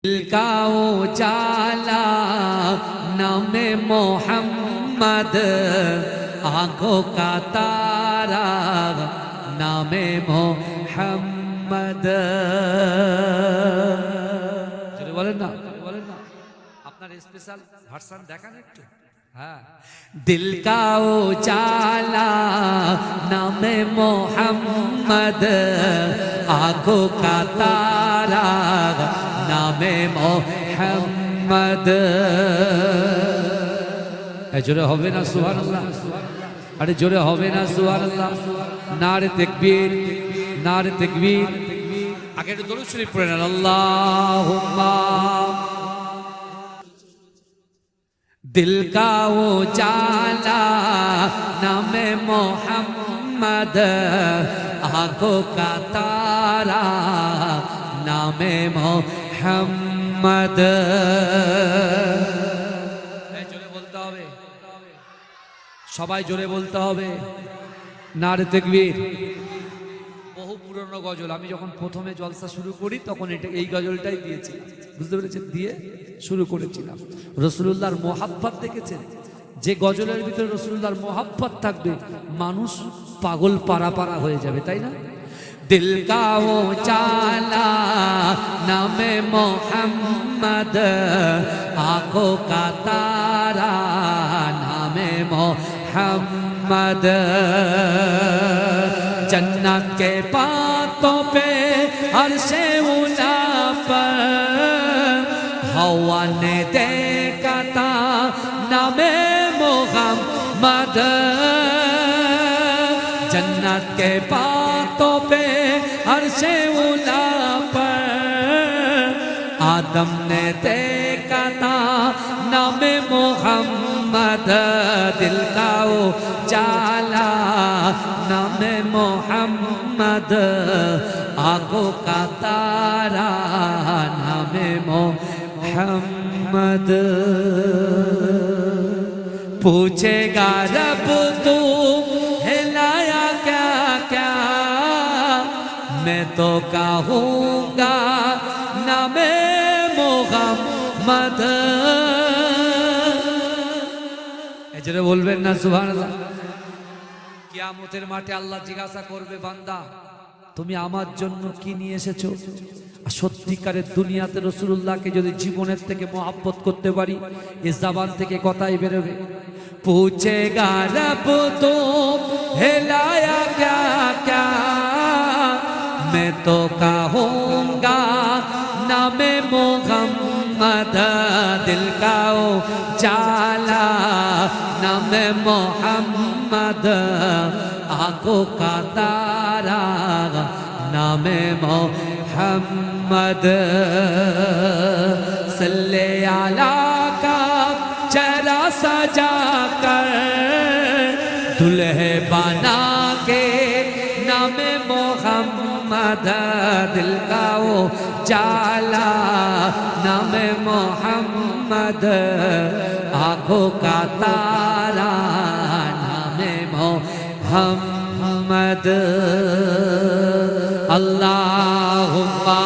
दिल का उजाला नामे मोहम्मद, आंखों का तारा नामे मोहम्मद। चलो बोलें ना আপনার স্পেশাল ভার্সন দেখান একটু। হ্যাঁ, दिल का उजाला नामे मोहम्मद, आंखों का तारा नामे मोहम्मद। जोरे होवे ना सुभानाल्लाह, अरे जोरे होवे ना सुभानाल्लाह। नारे तकबीर, नारे तकबीर। आगे तो दुरूद शरीफ पढ़ें, अल्लाहुम्मा। दिल का उजाला नामे मोहम्मद, आंखों का तारा नामे मोहम्मद। जोरे बोलते হবে, সবাই জোরে বলতে হবে। নারে তাকবীর। বহু পুরনো গজল, আমি যখন প্রথমে জলসা শুরু করি তখন এই গজলটাই দিয়েছি, বুঝতে পেরেছেন, দিয়ে শুরু করেছিলাম। রাসূলুল্লাহর মোহাব্বত দেখেছেন, যে গজলের ভিতরে রাসূলুল্লাহর মোহাব্বত থাকবে মানুষ পাগল পারা পারা হয়ে যাবে, তাই না? दिल का उजाला नामे मोहम्मद, आंखों का तारा नामे मोहम्मद। जन्नत के बातों पे अर्शे उला पर हवा ने देखा था नामे मोहम्मद। जन्नत के बातों पे अर्शे उला पर आदम ने देखा था नामे मोहम्मद। दिल का उजाला नामे मोहम्मद, आंखों का तारा नामे मोहम्मद। पूछेगा रब तू हिलाया क्या क्या, मैं तो कहूँगा नामे मोहम्मद। এজন্য বলবেন না সুবহানাল্লাহ। কিয়ামতের মাঠে আল্লাহ জিজ্ঞাসা করবে, বান্দা তুমি আমার জন্য কি নিয়ে এসেছো? সত্যিকারের দুনিয়াতে রাসূলুল্লাহকে যদি জীবনের থেকে মহব্বত করতে পারি, এই জবান থেকে কথাই বেরোবে। पूछेगा रब तो हिलाया क्या क्या, मैं तो कहूँगा नामे मोहम्मद। दिल का उजाला नामे मोहम्मद, आंखों का तारा नामे मोहम्मद। सल्ले अला का चेहरा सजा कर दुल्हे बना के नामे मोहम्मद। दिल का उजाला नामे मोहम्मद, आंखों का तारा नामे मोहम्मद। अल्लाहुम्मा